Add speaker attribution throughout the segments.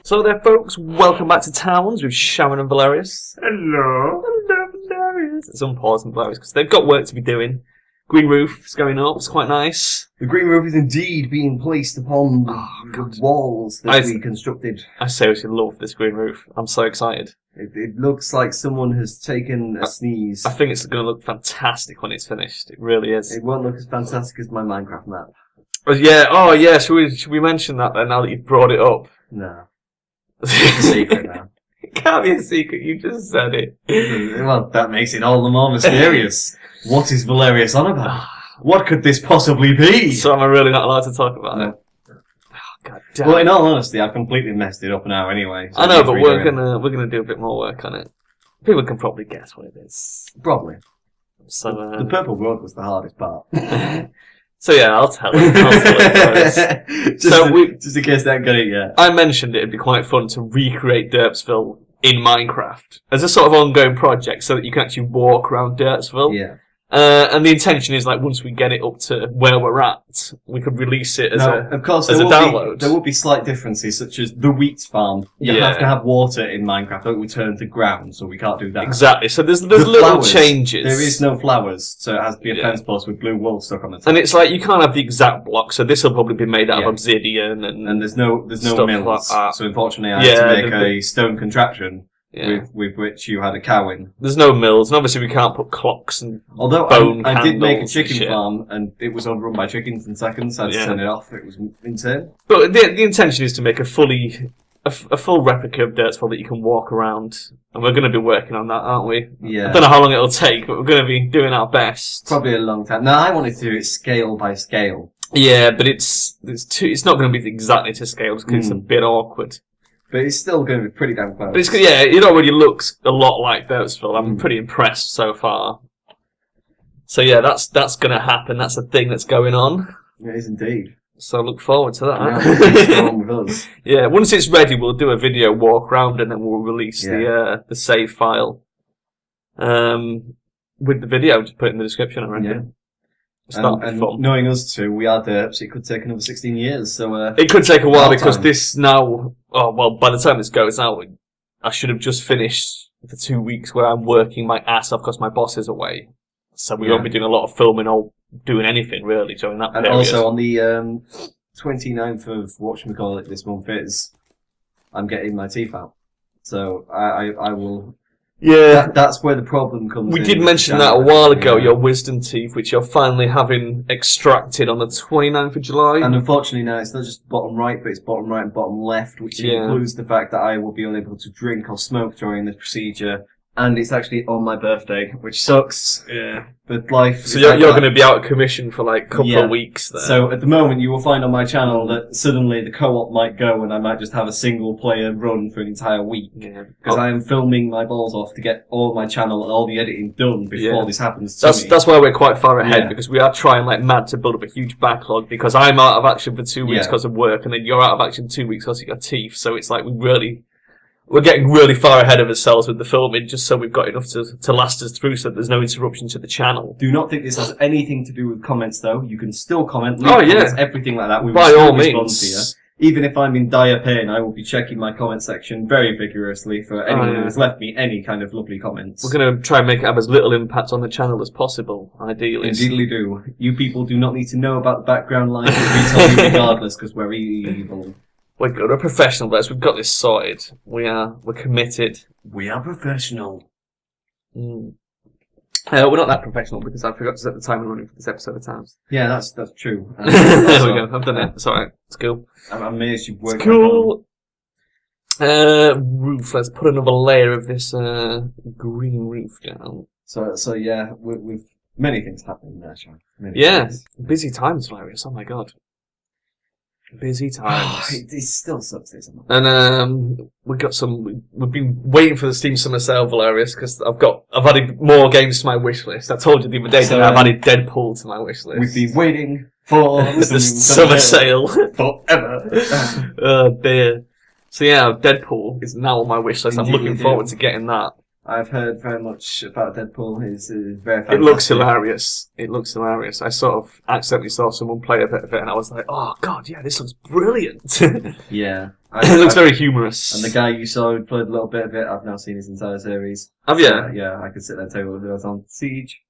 Speaker 1: So there, folks, welcome back to Towns with Charon and Velerious.
Speaker 2: Hello.
Speaker 1: Hello, Velerious. It's unpaused and Velerious because they've got work to be doing. Green roof is going up, it's quite nice.
Speaker 2: The green roof is indeed being placed upon the walls that we constructed.
Speaker 1: I seriously love this green roof. I'm so excited.
Speaker 2: It looks like someone has taken a sneeze.
Speaker 1: I think it's going to look fantastic when it's finished. It really is.
Speaker 2: It won't look as fantastic as my Minecraft map.
Speaker 1: Oh yeah, should we mention that then now that you've brought it up?
Speaker 2: No. It's a secret now.
Speaker 1: It can't be a secret, you just said it.
Speaker 2: Well, that makes it all the more mysterious. What is Velerious on about? What could this possibly be?
Speaker 1: So am I really not allowed to talk about it?
Speaker 2: Oh,
Speaker 1: God damn.
Speaker 2: Well, in all honesty, I've completely messed it up now anyway. So
Speaker 1: I know, but we're gonna do a bit more work on it. People can probably guess what it is.
Speaker 2: Probably.
Speaker 1: So
Speaker 2: the purple road was the hardest part.
Speaker 1: So yeah, I'll tell it.
Speaker 2: Just in case they haven't got it yet.
Speaker 1: I mentioned it'd be quite fun to recreate Derpsville in Minecraft as a sort of ongoing project, so that you can actually walk around Derpsville.
Speaker 2: Yeah.
Speaker 1: And the intention is, like, once we get it up to where we're at, we could release it as a download.
Speaker 2: There will be slight differences, such as the wheat farm. You have to have water in Minecraft, don't return to ground, so we can't do that.
Speaker 1: Exactly. So there's little
Speaker 2: flowers,
Speaker 1: changes.
Speaker 2: There is no flowers, so it has to be a fence post with blue wool stuck on the top.
Speaker 1: And it's like, you can't have the exact block, so this will probably be made out of obsidian and
Speaker 2: there's no mills.
Speaker 1: Like that.
Speaker 2: So unfortunately, I had to make a stone contraption.
Speaker 1: Yeah.
Speaker 2: With which you had a cow in.
Speaker 1: There's no mills, and obviously we can't put clocks and
Speaker 2: Although
Speaker 1: bone
Speaker 2: I did make a
Speaker 1: candles
Speaker 2: chicken farm, and it was overrun by chickens in seconds. I had to turn it off. It was insane.
Speaker 1: But the intention is to make a full replica of Derpsville that you can walk around, and we're going to be working on that, aren't we?
Speaker 2: Yeah.
Speaker 1: I don't know how long it'll take, but we're going to be doing our best.
Speaker 2: Probably a long time. No, I wanted to do it scale by scale.
Speaker 1: Yeah, but it's not going to be exactly to scale because it's a bit awkward.
Speaker 2: But it's still going to be pretty damn close.
Speaker 1: But it already looks a lot like Derpsville. I'm pretty impressed so far. So yeah, that's going to happen. That's the thing that's going on.
Speaker 2: It is indeed.
Speaker 1: So I look forward to that.
Speaker 2: With us.
Speaker 1: Yeah, once it's ready, we'll do a video walk around and then we'll release the save file with the video. Just put it in the description, I reckon.
Speaker 2: Yeah.
Speaker 1: And fun.
Speaker 2: Knowing us two, we are Derps. It could take another 16 years. So
Speaker 1: it could take a while because this now. Oh well, by the time this goes out, I should have just finished the 2 weeks where I'm working my ass off because my boss is away. So we won't be doing a lot of filming or doing anything really during that period.
Speaker 2: And also on the 29th of whatchamacallit this month I'm getting my teeth out. So I will.
Speaker 1: Yeah,
Speaker 2: that's where the problem comes in.
Speaker 1: We did mention that a while ago, your wisdom teeth, which you're finally having extracted on the 29th of July.
Speaker 2: And unfortunately now it's not just bottom right, but it's bottom right and bottom left, which includes the fact that I will be unable to drink or smoke during the procedure. And it's actually on my birthday, which sucks.
Speaker 1: Yeah.
Speaker 2: But life...
Speaker 1: So you're going to be out of commission for like a couple of weeks then.
Speaker 2: So at the moment you will find on my channel that suddenly the co-op might go and I might just have a single player run for an entire week. Because I am filming my balls off to get all my channel and all the editing done before this happens to me.
Speaker 1: That's why we're quite far ahead, because we are trying like mad to build up a huge backlog, because I'm out of action for 2 weeks because of work, and then you're out of action 2 weeks because you got teeth, so it's like we're getting really far ahead of ourselves with the filming, just so we've got enough to last us through, so there's no interruption to the channel.
Speaker 2: Do not think this has anything to do with comments, though. You can still comment, leave comments, everything like that. We will
Speaker 1: By
Speaker 2: still
Speaker 1: all
Speaker 2: respond
Speaker 1: means.
Speaker 2: to you. Even if I'm in dire pain, I will be checking my comment section very vigorously for anyone who has left me any kind of lovely comments.
Speaker 1: We're going to try and make it have as little impact on the channel as possible, ideally.
Speaker 2: Indeedly do. You people do not need to know about the background lines we tell you regardless, because we're evil.
Speaker 1: We're good. We're professional, but we've got this sorted. We're committed.
Speaker 2: We are professional.
Speaker 1: We're not that professional because I forgot to set the timer running for this episode of Times.
Speaker 2: Yeah, that's true.
Speaker 1: There we go. I've done it. It's alright. It's cool.
Speaker 2: I'm amazed you've worked.
Speaker 1: It's cool. Roof. Let's put another layer of this green roof down.
Speaker 2: So yeah, with many things happening there, Sean.
Speaker 1: Busy times, Velerious. Oh my god. Busy times.
Speaker 2: It still sucks, isn't it?
Speaker 1: And we've been waiting for the Steam Summer Sale, Velerious, because I've added more games to my wish list. I told you the other day that I've added Deadpool to my wish list.
Speaker 2: We've been waiting for
Speaker 1: the summer sale
Speaker 2: forever.
Speaker 1: Oh dear. So yeah, Deadpool is now on my wish list. I'm looking forward to getting that.
Speaker 2: I've heard very much about Deadpool. It's very fantastic.
Speaker 1: It looks hilarious. It looks hilarious. I sort of accidentally saw someone play a bit of it, and I was like, "Oh God, yeah, this looks brilliant."
Speaker 2: Yeah,
Speaker 1: it looks very humorous.
Speaker 2: And the guy you saw who played a little bit of it, I've now seen his entire series.
Speaker 1: Have you?
Speaker 2: Yeah, I could sit there and tell you what it was on Siege.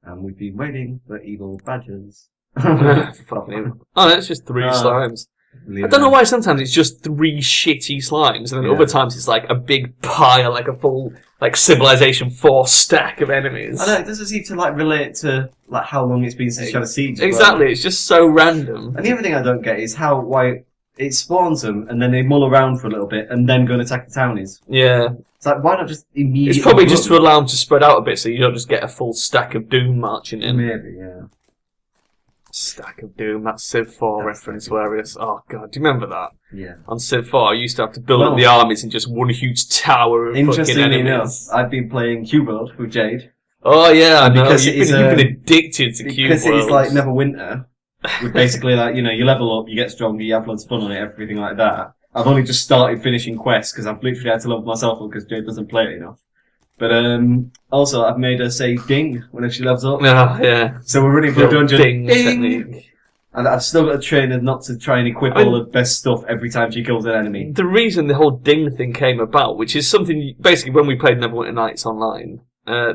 Speaker 2: And we've been waiting for evil badgers.
Speaker 1: Fucking oh, that's just 3 slimes. I don't know why sometimes it's just 3 shitty slimes, and then other times it's like a big pile, like a full, like Civilization 4 stack of enemies.
Speaker 2: I know, it doesn't seem to like relate to like how long it's been since you had a siege.
Speaker 1: Exactly, it's just so random.
Speaker 2: And the other thing I don't get is why it spawns them, and then they mull around for a little bit, and then go and attack the townies.
Speaker 1: Yeah.
Speaker 2: It's like, why not just immediately...
Speaker 1: It's probably just to allow them to spread out a bit, so you don't just get a full stack of Doom marching in.
Speaker 2: Maybe, yeah.
Speaker 1: Stack of Doom, that Civ 4 reference, hilarious. Oh god, do you remember that?
Speaker 2: Yeah.
Speaker 1: On Civ 4, I used to have to build up the armies in just one huge tower of fucking enemies.
Speaker 2: Interestingly enough, I've been playing Q-World with Jade.
Speaker 1: Oh yeah, I know.
Speaker 2: Because
Speaker 1: You've been addicted to Q-World.
Speaker 2: Because it's like Neverwinter. With basically like, you level up, you get stronger, you have loads of fun on it, everything like that. I've only just started finishing quests because I've literally had to level myself up because Jade doesn't play it enough. But also, I've made her say ding whenever she levels up.
Speaker 1: Oh, yeah.
Speaker 2: So we're running for a dungeon.
Speaker 1: Ding technique.
Speaker 2: And I've still got to train her not to try and equip all the best stuff every time she kills an enemy.
Speaker 1: The reason the whole ding thing came about, which is something, basically when we played Neverwinter Nights online,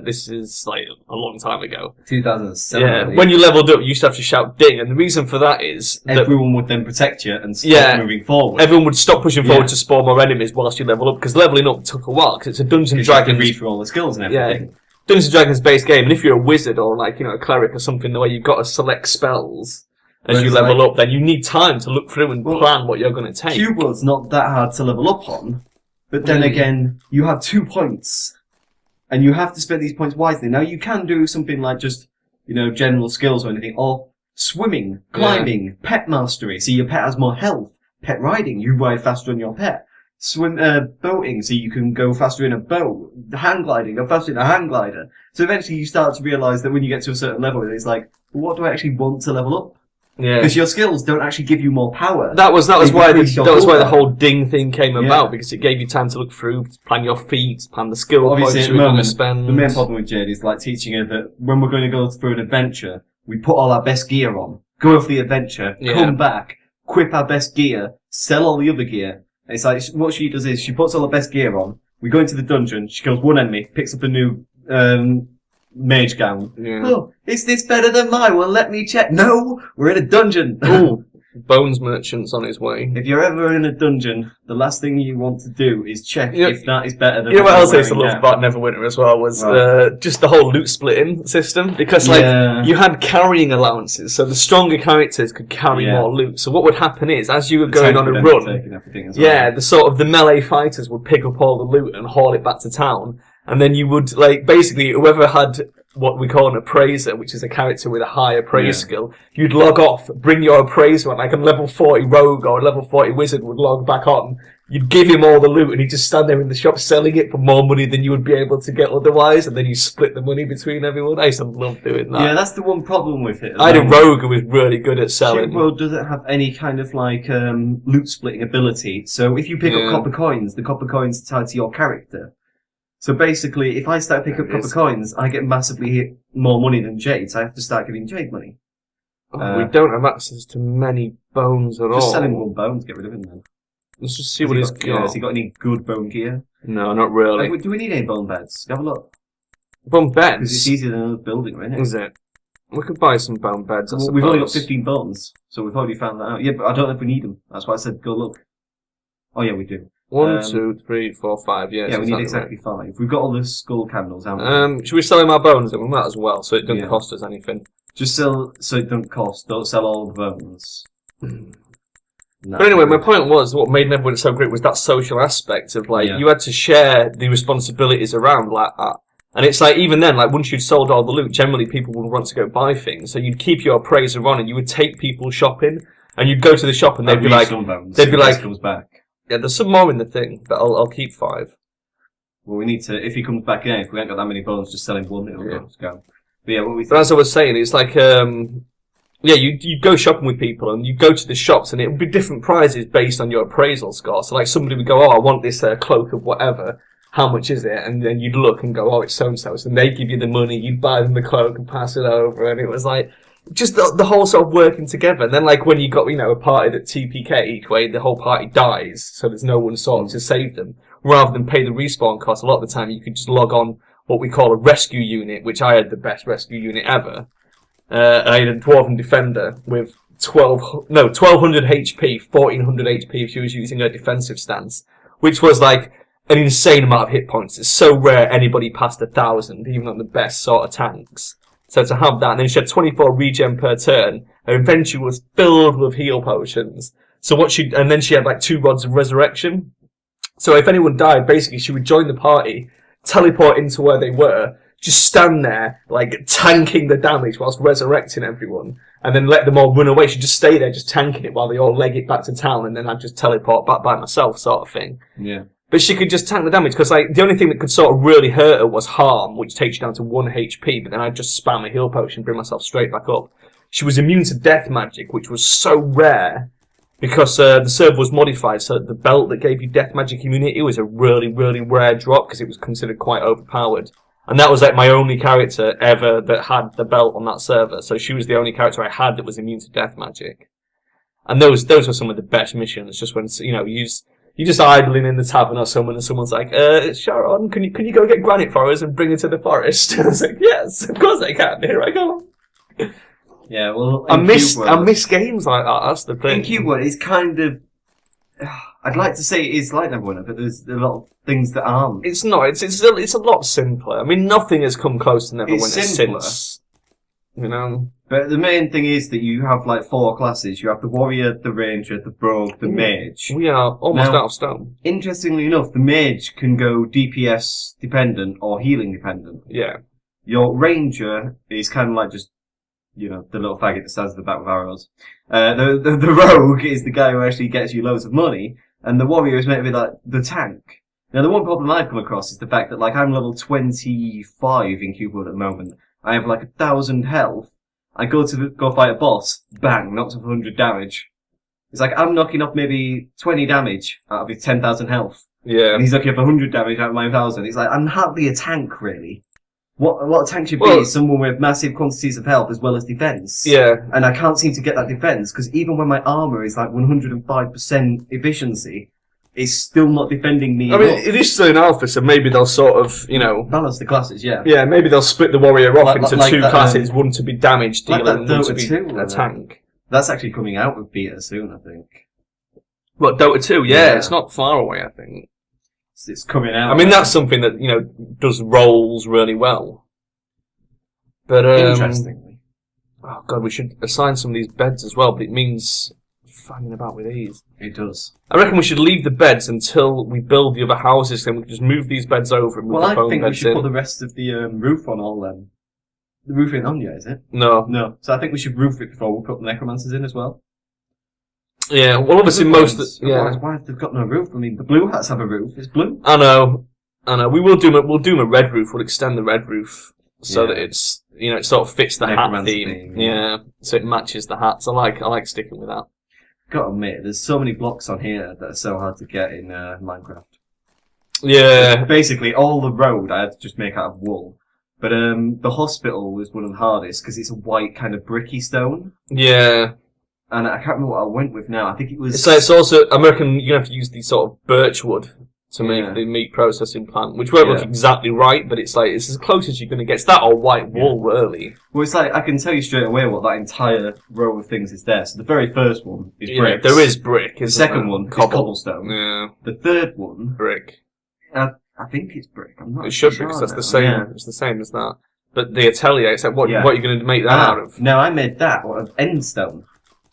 Speaker 1: this is like a long time ago.
Speaker 2: 2007.
Speaker 1: Yeah, when you leveled up, you used to have to shout ding, and the reason for that is that
Speaker 2: everyone would then protect you and stop moving forward.
Speaker 1: Everyone would stop pushing forward to spawn more enemies whilst you level up, because leveling up took a while, because it's a Dungeons and Dragons.
Speaker 2: You read through all the skills and everything.
Speaker 1: Yeah, Dungeons and Dragons based game, and if you're a wizard or like a cleric or something, the way you've got to select spells as you level up, then you need time to look through and plan what you're going to take.
Speaker 2: Q-World's not that hard to level up on, but then again, you have 2 points. And you have to spend these points wisely. Now, you can do something like just, general skills or anything, or swimming, climbing, pet mastery, so your pet has more health. Pet riding, you ride faster on your pet. Boating, so you can go faster in a boat. Hang gliding, go faster in a hang glider. So eventually you start to realise that when you get to a certain level, it's like, well, what do I actually want to level up? Yeah. Because your skills don't actually give you more power.
Speaker 1: That was why the whole ding thing came about, because it gave you time to look through, plan your feats, plan the skill points you were going to spend.
Speaker 2: The main problem with Jade is like teaching her that when we're going to go through an adventure, we put all our best gear on, go for the adventure, come back, equip our best gear, sell all the other gear. And it's like, what she does is she puts all the best gear on, we go into the dungeon, she kills one enemy, picks up a new mage gown. Yeah. Oh, is this better than mine? Well, let me check. No, we're in a dungeon.
Speaker 1: Ooh, Bones Merchant's on his way.
Speaker 2: If you're ever in a dungeon, the last thing you want to do is check if that is better than...
Speaker 1: You know what else I used to love about Neverwinter as well was just the whole loot splitting system. Because you had carrying allowances, so the stronger characters could carry more loot. So what would happen is, as you were going on a run, the melee fighters would pick up all the loot and haul it back to town. And then you would, basically, whoever had what we call an appraiser, which is a character with a high appraise skill, you'd log off, bring your appraiser on, like a level 40 rogue or a level 40 wizard would log back on. You'd give him all the loot and he'd just stand there in the shop selling it for more money than you would be able to get otherwise, and then you split the money between everyone. I used to love doing that.
Speaker 2: Yeah, that's the one problem with it.
Speaker 1: I had a rogue who was really good at selling.
Speaker 2: Q-World doesn't have any kind of loot splitting ability, so if you pick up copper coins, the copper coins are tied to your character. So basically, if I start picking up copper coins, I get massively more money than Jade, so I have to start giving Jade money.
Speaker 1: We don't have access to many bones at all.
Speaker 2: Just sell him one bone to get rid of him then.
Speaker 1: Let's just see what he's got.
Speaker 2: Has he got any good bone gear?
Speaker 1: No, not really.
Speaker 2: Do we need any bone beds? Have a look.
Speaker 1: Bone beds?
Speaker 2: Because it's easier than us building, isn't it?
Speaker 1: Is it? We could buy some bone beds, I suppose.
Speaker 2: We've only got 15 bones, so we've already found that out. Yeah, but I don't know if we need them. That's why I said go look. Oh yeah, we do.
Speaker 1: 1, 2, 3, 4, 5,
Speaker 2: yeah, we need exactly 5. We've got all the skull candles, haven't we?
Speaker 1: Should we sell him our bones then? We might as well, so it doesn't cost us anything.
Speaker 2: Just sell, so it doesn't cost. Don't sell all the bones.
Speaker 1: But anyway, my point was, what made Neverwinter so great was that social aspect of, you had to share the responsibilities around like that. And it's even then, once you'd sold all the loot, generally people would want to go buy things, so you'd keep your appraiser on and you would take people shopping, and you'd go to the shop and they'd be like...
Speaker 2: comes back.
Speaker 1: Yeah, there's some more in the thing, but I'll keep 5.
Speaker 2: Well, we need to, if he comes back in, if we ain't got that many bones, just sell him one, it'll go. But yeah, what we think...
Speaker 1: But as I was saying, it's you go shopping with people, and you go to the shops, and it would be different prizes based on your appraisal score. So, somebody would go, oh, I want this cloak of whatever. how much is it? And then you'd look and go, oh, it's so-and-so. And they'd give you the money, you'd buy them the cloak and pass it over. And it was like, just the whole sort of working together. And then, like, when you got, a party that TPK, where the whole party dies, so there's no one sort of to save them, rather than pay the respawn cost, a lot of the time you could just log on what we call a rescue unit, which I had the best rescue unit ever. I had a Dwarven Defender with 1200 HP, 1400 HP if she was using her defensive stance, which was like an insane amount of hit points. It's so rare anybody passed 1,000, even on the best sort of tanks. So to have that, and then she had 24 regen per turn, her inventory was filled with heal potions. And then she had like 2 rods of resurrection. So if anyone died, basically she would join the party, teleport into where they were, just stand there, like, tanking the damage whilst resurrecting everyone, and then let them all run away. She'd just stay there, just tanking it while they all leg it back to town, and then I'd just teleport back by myself, sort of thing.
Speaker 2: Yeah.
Speaker 1: But she could just tank the damage, because, like, the only thing that could sort of really hurt her was harm, which takes you down to 1 HP, but then I'd just spam a heal potion, bring myself straight back up. She was immune to death magic, which was so rare, because the server was modified, so the belt that gave you death magic immunity was a really, really rare drop, because it was considered quite overpowered. And that was like my only character ever that had the belt on that server. So she was the only character I had that was immune to death magic. And those were some of the best missions. Just when you're just idling in the tavern or someone, and someone's like, Charon, can you go get granite for us and bring it to the forest? And I was like, yes, of course I can. Here I go.
Speaker 2: Yeah, well,
Speaker 1: I miss games like that. That's the thing.
Speaker 2: In Cube World, it's kind of. I'd like to say it is like Neverwinter, but there's a lot of things that aren't.
Speaker 1: It's not. It's a lot simpler. I mean, nothing has come close to Neverwinter since.
Speaker 2: But the main thing is that you have like 4 classes. You have the warrior, the ranger, the rogue, the mage.
Speaker 1: We are almost out of stone.
Speaker 2: Interestingly enough, the mage can go DPS dependent or healing dependent.
Speaker 1: Yeah.
Speaker 2: Your ranger is kind of like just, the little faggot that stands at the back with arrows. The rogue is the guy who actually gets you loads of money, and the warrior is meant to be like the tank. Now, the one problem I've come across is the fact that, like, I'm level 25 in Cube World at the moment. I have, like, 1,000 health. I go fight a boss, bang, knocks off 100 damage. It's like, I'm knocking off maybe 20 damage out of his 10,000 health.
Speaker 1: Yeah.
Speaker 2: And he's knocking off 100 damage out of my 1,000. It's like, I'm hardly a tank, really. What a tank should be is someone with massive quantities of health as well as defense.
Speaker 1: Yeah.
Speaker 2: And I can't seem to get that defense, because even when my armor is like 105% efficiency, it's still not defending me enough.
Speaker 1: I mean, it is still an alpha, so maybe they'll sort of,
Speaker 2: balance the classes, yeah.
Speaker 1: Yeah, maybe they'll split the warrior off into 2 classes, one to be damage dealer and one to be a tank.
Speaker 2: That's actually coming out with beta soon, I think.
Speaker 1: What, Dota 2? Yeah, it's not far away, I think.
Speaker 2: It's coming out.
Speaker 1: I mean, that's something that, does roles really well. But,
Speaker 2: interestingly.
Speaker 1: Oh god, we should assign some of these beds as well, but it means fanging about with these.
Speaker 2: It does.
Speaker 1: I reckon we should leave the beds until we build the other houses, then we can just move these beds over and move the bone beds in.
Speaker 2: Well, I think we should put the rest of the roof on all them. The roof ain't on yet, is it?
Speaker 1: No.
Speaker 2: No. So I think we should roof it before we put the necromancers in as well.
Speaker 1: Yeah, well, obviously
Speaker 2: Why have they got no roof? I mean, the blue hats have a roof. It's blue.
Speaker 1: I know. We'll do them a red roof. We'll extend the red roof so that it's, it sort of fits the hat theme. Yeah, so it matches the hats. I like sticking with that.
Speaker 2: Gotta admit, there's so many blocks on here that are so hard to get in Minecraft.
Speaker 1: Yeah.
Speaker 2: Basically, all the road I had to just make out of wool. But the hospital was one of the hardest because it's a white kind of bricky stone.
Speaker 1: Yeah.
Speaker 2: And I can't remember what I went with now. I think it was...
Speaker 1: So it's also, I reckon you're going to have to use the sort of birch wood to make the meat processing plant, which won't look exactly right, but it's like, it's as close as you're going to get. It's that or white wool, really.
Speaker 2: Well, it's like, I can tell you straight away what that entire row of things is there. So the very first one is brick.
Speaker 1: There is brick,
Speaker 2: The second one is cobblestone.
Speaker 1: Yeah.
Speaker 2: The third one...
Speaker 1: Brick.
Speaker 2: I think it's brick. I'm not
Speaker 1: It should
Speaker 2: sure
Speaker 1: be, because that's
Speaker 2: now.
Speaker 1: the same.
Speaker 2: Yeah.
Speaker 1: It's the same as that. But the atelier, it's like, what are you going to make that out of?
Speaker 2: No, I made that out of endstone.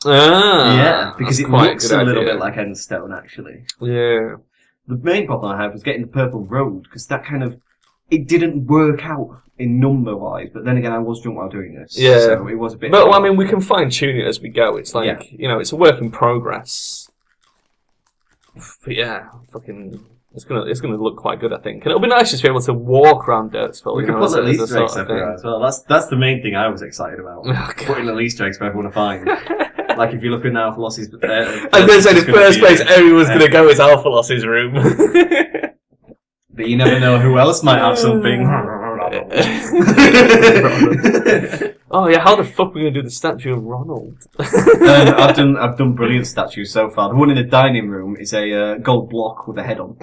Speaker 1: Ah,
Speaker 2: yeah, because it looks a little bit like endstone, actually.
Speaker 1: Yeah.
Speaker 2: The main problem I had was getting the purple road, because that kind of... It didn't work out in number-wise, but then again, I was drunk while doing this.
Speaker 1: Yeah.
Speaker 2: So it was a bit...
Speaker 1: But, I mean, we can fine-tune it as we go. It's like, it's a work in progress. But yeah, fucking... It's gonna look quite good, I think. And it'll be nice just to be able to walk around Derpsville.
Speaker 2: We can put little Easter eggs everywhere as well. That's the main thing I was excited about. Putting little Easter eggs for everyone to find. Like if you look in Alpha Loss's...
Speaker 1: I was going to say, the first place everyone's going to go is Alpha Loss's room.
Speaker 2: But you never know who else might have something.
Speaker 1: Oh yeah, how the fuck are we gonna do the statue of Ronald?
Speaker 2: I've done brilliant statues so far. The one in the dining room is a gold block with a head on.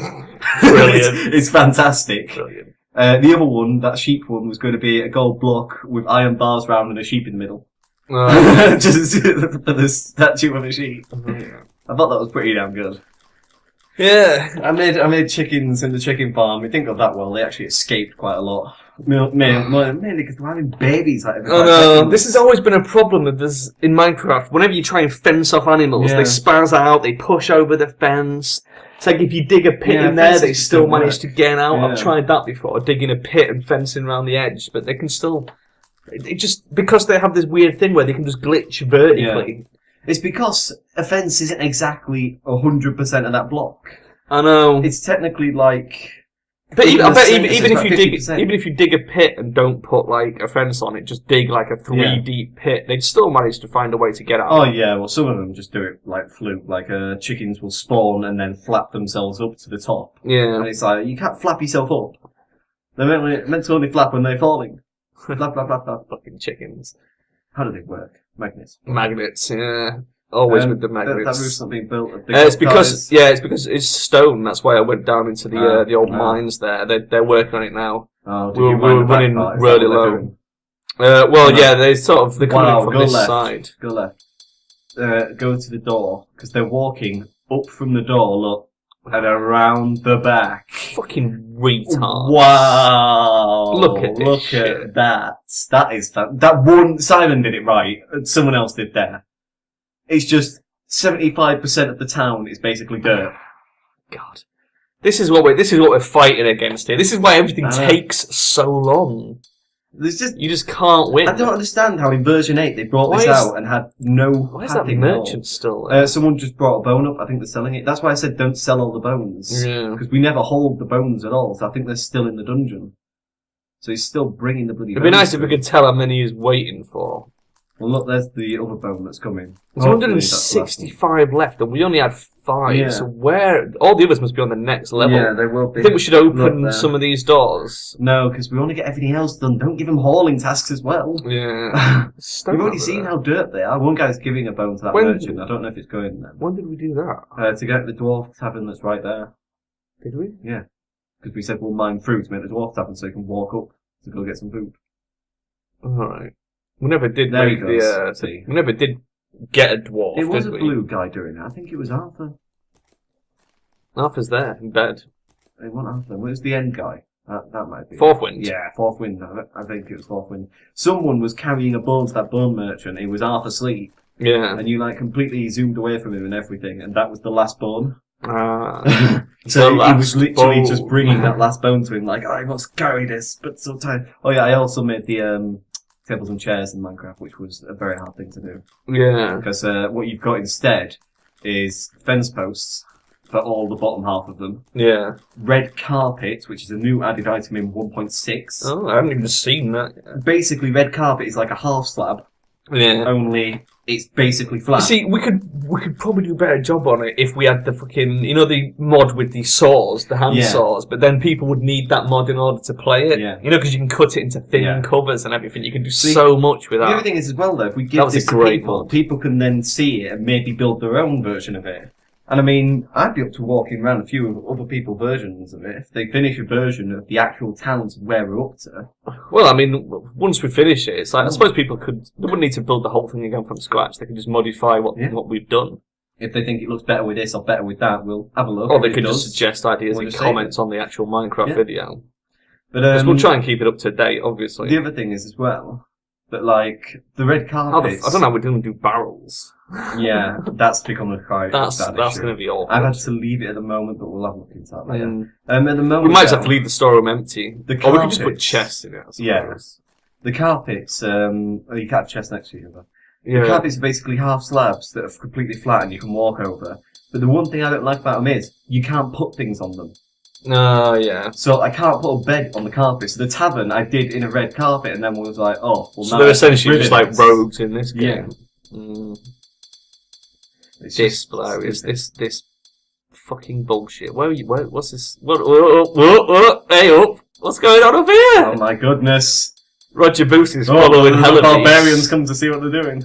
Speaker 1: Brilliant.
Speaker 2: It's fantastic.
Speaker 1: Brilliant.
Speaker 2: The other one, that sheep one, was going to be a gold block with iron bars round and a sheep in the middle. Just for the statue of a sheep. I thought that was pretty damn good.
Speaker 1: Yeah.
Speaker 2: I made chickens in the chicken farm. It didn't go that well. They actually escaped quite a lot. Mainly because they're having babies. Like,
Speaker 1: Oh no, this has always been a problem with this in Minecraft. Whenever you try and fence off animals, they spaz out, they push over the fence. It's like if you dig a pit in there, they still manage to get out. I've tried that before, digging a pit and fencing around the edge, but they can still... It just... Because they have this weird thing where they can just glitch vertically.
Speaker 2: Yeah. It's because a fence isn't exactly 100% of that block.
Speaker 1: I know.
Speaker 2: It's technically like...
Speaker 1: But even if you dig a pit and don't put like a fence on it, just dig like a 3 deep pit, they'd still manage to find a way to get out.
Speaker 2: Oh yeah, well some of them just do it like fluke. Like chickens will spawn and then flap themselves up to the top.
Speaker 1: Yeah.
Speaker 2: And it's like, you can't flap yourself up. They're meant to only flap when they're falling. Flap, flap, flap, flap.
Speaker 1: Fucking chickens.
Speaker 2: How do they work? Magnets.
Speaker 1: Magnets, yeah. Always with the magnets.
Speaker 2: That roof's not being built.
Speaker 1: It's because it's stone. That's why I went down into the old mines there. They're working on it now.
Speaker 2: Oh,
Speaker 1: we were running really low. They're coming from this side.
Speaker 2: Go left. Go to the door because they're walking up from the door. Look, and around the back.
Speaker 1: Fucking retards.
Speaker 2: Wow!
Speaker 1: Look at this shit.
Speaker 2: At that. That is that one. Simon did it right. And someone else did there. It's just 75% of the town is basically dirt.
Speaker 1: God, this is what we're fighting against here. This is why everything takes so long. You just can't win.
Speaker 2: I don't understand how in version 8 they brought this out and had no.
Speaker 1: Why is that merchant still there?
Speaker 2: Someone just brought a bone up. I think they're selling it. That's why I said don't sell all the bones.
Speaker 1: Yeah.
Speaker 2: Because we never hold the bones at all. So I think they're still in the dungeon. So he's still bringing the bloody.
Speaker 1: It'd be nice if we could tell how many he's waiting for.
Speaker 2: Well, look, there's the other bone that's coming.
Speaker 1: There's 165 left, and we only had 5. Yeah. So where all the others must be on the next level.
Speaker 2: Yeah, they will be.
Speaker 1: I think we should open some of these doors.
Speaker 2: No, because we want to get everything else done. Don't give them hauling tasks as well.
Speaker 1: Yeah.
Speaker 2: We've already seen how dirt they are. One guy's giving a bone to that merchant. I don't know if it's going there.
Speaker 1: When did we do that?
Speaker 2: To get the dwarf tavern that's right there.
Speaker 1: Did we?
Speaker 2: Yeah. Because we said we'll mine fruit to make the dwarf tavern so you can walk up to go get some food.
Speaker 1: Alright. We never did make we never did get a dwarf.
Speaker 2: It was a blue guy doing it. I think it was Arthur.
Speaker 1: Arthur's there in bed.
Speaker 2: It wasn't Arthur. Well, it was the end guy. That might be.
Speaker 1: Fourth Wind.
Speaker 2: Yeah, Fourth Wind. I think it was Fourth Wind. Someone was carrying a bone to that bone merchant. It was Arthur Sleep.
Speaker 1: Yeah.
Speaker 2: And you completely zoomed away from him and everything, and that was the last bone.
Speaker 1: So
Speaker 2: he was literally just bringing that last bone to him, like, I must carry this, but so tired. Oh yeah, I also made the tables and chairs in Minecraft, which was a very hard thing to do.
Speaker 1: Yeah.
Speaker 2: Because what you've got instead is fence posts for all the bottom half of them.
Speaker 1: Yeah.
Speaker 2: Red carpet, which is a new added item in 1.6.
Speaker 1: Oh, I haven't even seen that yet.
Speaker 2: Basically, red carpet is like a half slab.
Speaker 1: Yeah.
Speaker 2: Only it's basically flat.
Speaker 1: You see, we could probably do a better job on it if we had the fucking, the mod with the saws, the hand saws, but then people would need that mod in order to play it.
Speaker 2: Yeah.
Speaker 1: Because you can cut it into thin covers and everything. You can do so much with that.
Speaker 2: The other thing is as well, though, if we give this to people, people can then see it and maybe build their own version of it. And I mean, I'd be up to walking around a few of other people's versions of it if they finish a version of the actual towns where we're up to.
Speaker 1: Well, I mean, once we finish it, it's like, I suppose people they wouldn't need to build the whole thing again from scratch. They can just modify what we've done.
Speaker 2: If they think it looks better with this or better with that, we'll have a look.
Speaker 1: Or they could just suggest ideas in comments on the actual Minecraft video.
Speaker 2: But
Speaker 1: we'll try and keep it up to date, obviously.
Speaker 2: The other thing is as well, that the red carpets...
Speaker 1: I don't know how we're going to do barrels.
Speaker 2: Yeah, that's become a quite
Speaker 1: That's going to be awkward.
Speaker 2: I've had to leave it at the moment, but we'll have a look into that later. At the moment,
Speaker 1: we might just have to leave the storeroom empty. Or we can just put chests in it, I suppose.
Speaker 2: Yeah. The carpets, you can't have chests next to each other. Yeah. The carpets are basically half slabs that are completely flat and you can walk over. But the one thing I don't like about them is, you can't put things on them.
Speaker 1: Yeah.
Speaker 2: So I can't put a bed on the carpet. So the tavern I did in a red carpet and then was like, oh, well,
Speaker 1: so they're essentially just like rogues in this game.
Speaker 2: Yeah.
Speaker 1: This blow is this fucking bullshit. Where are you? What's this? Hey up! What's going on up here?
Speaker 2: Oh my goodness.
Speaker 1: Roger Boosie's following
Speaker 2: the
Speaker 1: Helen.
Speaker 2: barbarians come to see what they're doing.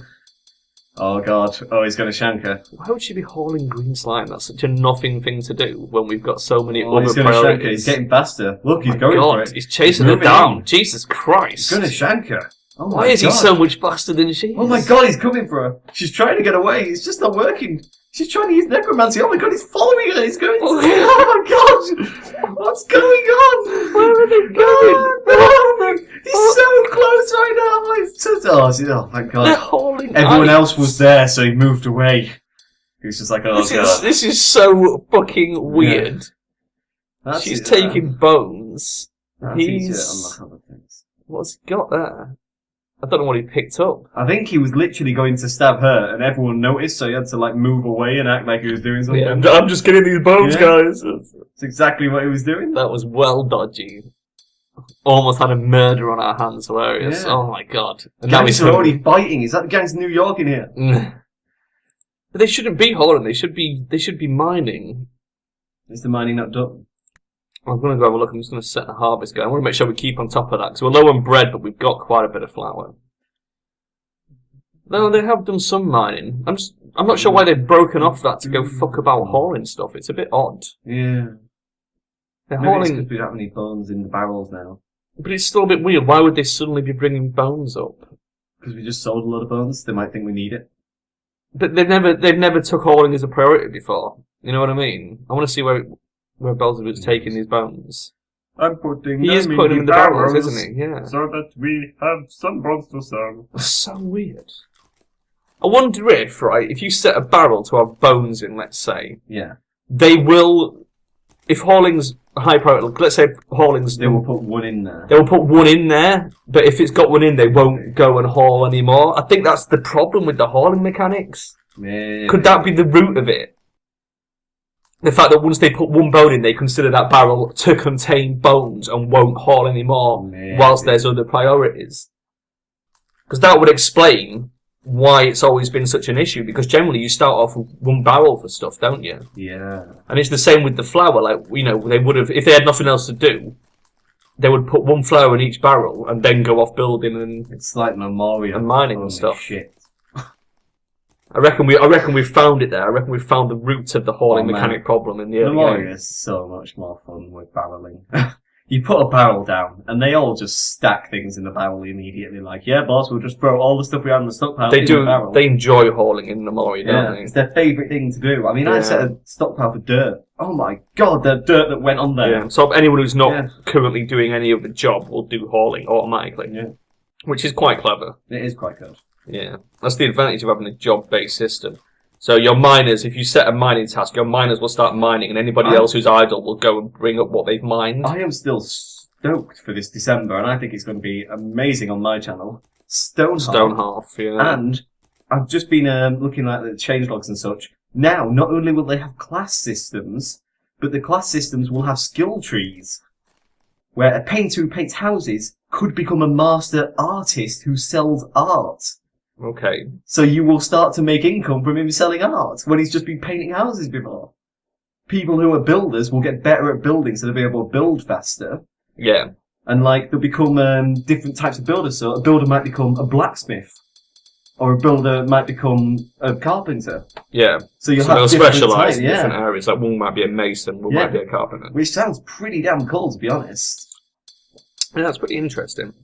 Speaker 2: Oh god. Oh, he's going to shank her.
Speaker 1: Why would she be hauling green slime? That's such a nothing thing to do when we've got so many
Speaker 2: Oh,
Speaker 1: other
Speaker 2: he's going to
Speaker 1: priorities.
Speaker 2: shank her. He's getting faster. Look, he's going
Speaker 1: God,
Speaker 2: for it.
Speaker 1: he's chasing her down. Jesus Christ.
Speaker 2: He's going to shank her. Oh my
Speaker 1: Why is he
Speaker 2: God.
Speaker 1: so much faster than she is?
Speaker 2: Oh my god, he's coming for her. She's trying to get away. It's just not working. She's trying to use necromancy. Oh my god, he's following her. He's going. Oh my god, what's going on?
Speaker 1: Where are they going?
Speaker 2: Oh, he's so close right now. It's just, oh, thank
Speaker 1: They're
Speaker 2: god.
Speaker 1: hauling
Speaker 2: Everyone else was there, so he moved away. He was just like, oh god.
Speaker 1: This is so fucking weird.
Speaker 2: That's
Speaker 1: She's
Speaker 2: it,
Speaker 1: taking bones.
Speaker 2: That's
Speaker 1: He's...
Speaker 2: easier to unlock other things.
Speaker 1: What's he got there? I don't know what he picked up.
Speaker 2: I think he was literally going to stab her, and everyone noticed, so he had to like move away and act like he was doing something.
Speaker 1: Yeah, I'm just getting these bones, guys.
Speaker 2: That's exactly what he was doing.
Speaker 1: That was well dodgy. Almost had a murder on our hands, hilarious.
Speaker 2: Yeah.
Speaker 1: Oh my god. And now
Speaker 2: Gangs
Speaker 1: he's
Speaker 2: are already fighting. Is that the gangs in New York in here?
Speaker 1: But they shouldn't be hauling, they should be mining.
Speaker 2: Is the mining not done?
Speaker 1: I'm going to go have a look. I'm just going to set the harvest going. I want to make sure we keep on top of that, because we're low on bread, but we've got quite a bit of flour. No, they have done some mining. I'm not sure why they've broken off that to go fuck about hauling stuff. It's a bit odd.
Speaker 2: Yeah.
Speaker 1: They're
Speaker 2: Maybe it's
Speaker 1: hauling,
Speaker 2: because we don't have any bones in the barrels now.
Speaker 1: but it's still a bit weird. Why would they suddenly be bringing bones up?
Speaker 2: Because we just sold a lot of bones. They might think we need it.
Speaker 1: But they've never took hauling as a priority before. You know what I mean? I want to see where Beelzebub's taking these bones.
Speaker 3: I'm putting
Speaker 1: He is putting them in the barrels, isn't he? Yeah.
Speaker 3: So that we have some bones to sell.
Speaker 1: That's so weird. I wonder if you set a barrel to have bones in, let's say,
Speaker 2: Yeah.
Speaker 1: they will, if hauling's a high priority, let's say hauling's...
Speaker 2: They will put one in there.
Speaker 1: They will put one in there, but if it's got one in, they won't go and haul anymore. I think that's the problem with the hauling mechanics.
Speaker 2: Maybe.
Speaker 1: Could that be the root of it? The fact that once they put one bone in, they consider that barrel to contain bones and won't haul anymore, whilst there's other priorities. Because that would explain why it's always been such an issue, because generally you start off with one barrel for stuff, don't you?
Speaker 2: Yeah.
Speaker 1: And it's the same with the flour, like, you know, they would have, if they had nothing else to do, they would put one flour in each barrel and then go off building and...
Speaker 2: It's like memorial.
Speaker 1: And mining and
Speaker 2: Holy
Speaker 1: stuff.
Speaker 2: Shit.
Speaker 1: I reckon we've found it there. I reckon we've found the root of the hauling mechanic problem in the early
Speaker 2: Memorial
Speaker 1: game.
Speaker 2: is so much more fun with barreling. You put a barrel down, and they all just stack things in the barrel immediately. Like, yeah, boss, we'll just throw all the stuff we have in the stockpile in the barrel.
Speaker 1: They enjoy hauling in Memorial, don't they?
Speaker 2: It's their favourite thing to do. I mean, I set a stockpile for dirt. Oh my god, the dirt that went on there.
Speaker 1: Yeah. So anyone who's not currently doing any of the job will do hauling automatically.
Speaker 2: Yeah.
Speaker 1: Which is quite clever.
Speaker 2: It is quite good.
Speaker 1: Yeah. That's the advantage of having a job-based system. So your miners, if you set a mining task, your miners will start mining, and anybody else who's idle will go and bring up what they've mined.
Speaker 2: I am still stoked for this December, and I think it's going to be amazing on my channel.
Speaker 1: Stonehalf, yeah.
Speaker 2: And I've just been looking at the changelogs and such. Now, not only will they have class systems, but the class systems will have skill trees, where a painter who paints houses could become a master artist who sells art.
Speaker 1: Okay.
Speaker 2: So you will start to make income from him selling art when he's just been painting houses before. People who are builders will get better at building, so they'll be able to build faster.
Speaker 1: Yeah.
Speaker 2: And like they'll become different types of builders. So a builder might become a blacksmith, or a builder might become a carpenter.
Speaker 1: Yeah.
Speaker 2: So you'll
Speaker 1: they'll
Speaker 2: have different
Speaker 1: specialise in
Speaker 2: types,
Speaker 1: different areas. Like one might be a mason, one might be a carpenter.
Speaker 2: Which sounds pretty damn cool, to be honest.
Speaker 1: Yeah, that's pretty interesting.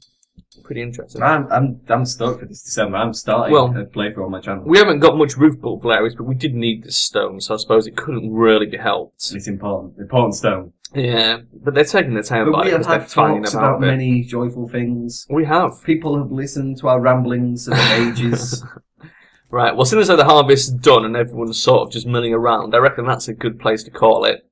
Speaker 1: Pretty interesting.
Speaker 2: I'm stoked for this December. I'm starting a playthrough on my channel.
Speaker 1: We haven't got much roof built for areas, but we did need this stone, so I suppose it couldn't really be helped.
Speaker 2: It's important. Important stone.
Speaker 1: Yeah, but they're taking their time about it because they're finding
Speaker 2: about many joyful things.
Speaker 1: We have.
Speaker 2: People have listened to our ramblings for ages.
Speaker 1: Right, well, as soon as the harvest's done and everyone's sort of just milling around, I reckon that's a good place to call it.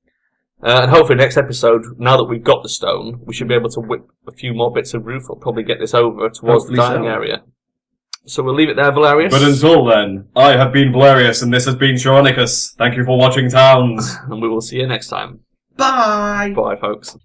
Speaker 1: And hopefully next episode, now that we've got the stone, we should be able to whip a few more bits of roof. We'll probably get this over towards the dining area. So we'll leave it there, Velerious.
Speaker 2: But until then, I have been Velerious, and this has been Charonicus. Thank you for watching Towns.
Speaker 1: And we will see you next time.
Speaker 2: Bye!
Speaker 1: Bye, folks.